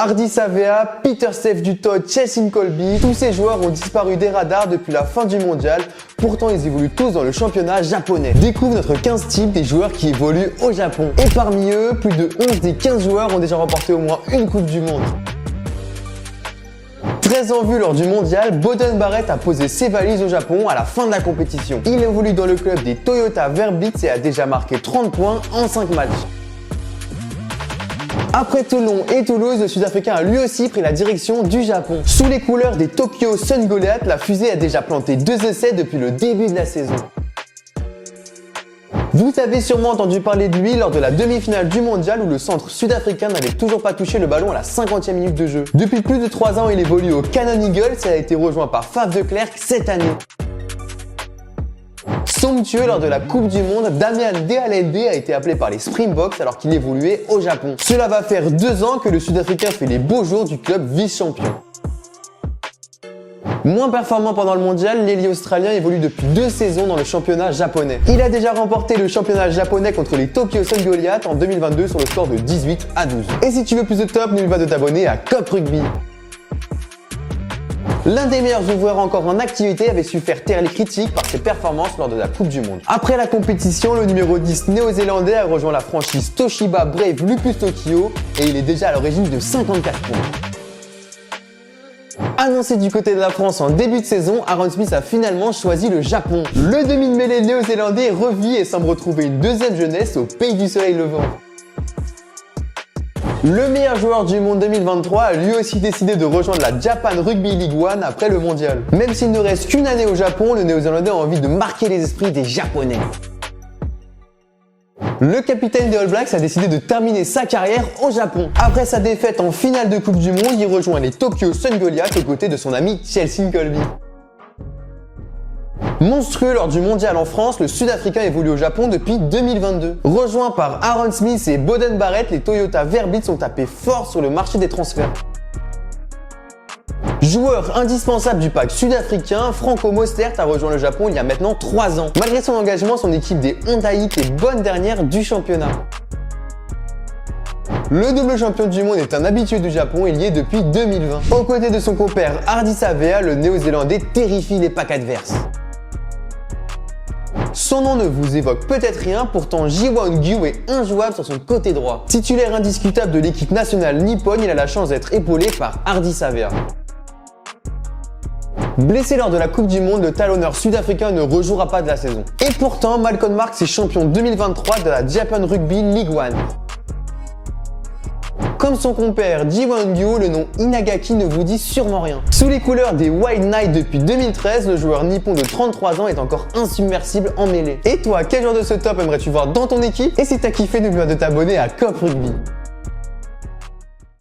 Hardy Savea, Peter Steph Dutoit, Chelsea Colby, tous ces joueurs ont disparu des radars depuis la fin du mondial. Pourtant, ils évoluent tous dans le championnat japonais. Découvre notre 15 types des joueurs qui évoluent au Japon. Et parmi eux, plus de 11 des 15 joueurs ont déjà remporté au moins une Coupe du Monde. Très en vue lors du mondial, Boden Barrett a posé ses valises au Japon à la fin de la compétition. Il évolue dans le club des Toyota Verblitz et a déjà marqué 30 points en 5 matchs. Après Toulon et Toulouse, le Sud-Africain a lui aussi pris la direction du Japon. Sous les couleurs des Tokyo Sun Goliath, la fusée a déjà planté 2 essais depuis le début de la saison. Vous avez sûrement entendu parler de lui lors de la demi-finale du mondial où le centre sud-africain n'avait toujours pas touché le ballon à la 50e minute de jeu. Depuis plus de 3 ans, il évolue au Canon Eagles et a été rejoint par Faf de Klerk cette année. Somptueux lors de la Coupe du Monde, Damian De Allende a été appelé par les Springboks alors qu'il évoluait au Japon. Cela va faire 2 ans que le Sud-Africain fait les beaux jours du club vice-champion. Moins performant pendant le mondial, l'ailier australien évolue depuis 2 saisons dans le championnat japonais. Il a déjà remporté le championnat japonais contre les Tokyo Sun Goliath en 2022 sur le score de 18 à 12. Et si tu veux plus de top, n'oublie pas de t'abonner à Cop Rugby. L'un des meilleurs ouvreurs encore en activité avait su faire taire les critiques par ses performances lors de la Coupe du Monde. Après la compétition, le numéro 10 néo-zélandais a rejoint la franchise Toshiba Brave Lupus Tokyo et il est déjà à l'origine de 54 points. Annoncé du côté de la France en début de saison, Aaron Smith a finalement choisi le Japon. Le demi de mêlée néo-zélandais revit et semble retrouver une deuxième jeunesse au pays du soleil levant. Le meilleur joueur du monde 2023 a lui aussi décidé de rejoindre la Japan Rugby League One après le mondial. Même s'il ne reste qu'une année au Japon, le néo-zélandais a envie de marquer les esprits des Japonais. Le capitaine des All Blacks a décidé de terminer sa carrière au Japon. Après sa défaite en finale de Coupe du Monde, il rejoint les Tokyo Sun Goliath aux côtés de son ami Chelsea Colby. Monstrueux lors du mondial en France, le Sud-Africain évolue au Japon depuis 2022. Rejoint par Aaron Smith et Boden Barrett, les Toyota Verblitz ont tapé fort sur le marché des transferts. Joueur indispensable du pack sud-africain, Franco Mostert a rejoint le Japon il y a maintenant 3 ans. Malgré son engagement, son équipe des Honda Heat est bonne dernière du championnat. Le double champion du monde est un habitué du Japon et il y est depuis 2020. Aux côtés de son compère Hardy Savea, le néo-zélandais terrifie les packs adverses. Son nom ne vous évoque peut-être rien, pourtant Ji-Won-Gyu est injouable sur son côté droit. Titulaire indiscutable de l'équipe nationale nippone, il a la chance d'être épaulé par Hardy Savea. Blessé lors de la Coupe du Monde, le talonneur sud-africain ne rejouera pas de la saison. Et pourtant, Malcolm Marx est champion 2023 de la Japan Rugby League One. Comme son compère Ji-Won-Gyu, le nom Inagaki ne vous dit sûrement rien. Sous les couleurs des White Knights depuis 2013, le joueur nippon de 33 ans est encore insubmersible en mêlée. Et toi, quel joueur de ce top aimerais-tu voir dans ton équipe? Et si t'as kiffé, n'oublie pas de t'abonner à Cop Rugby.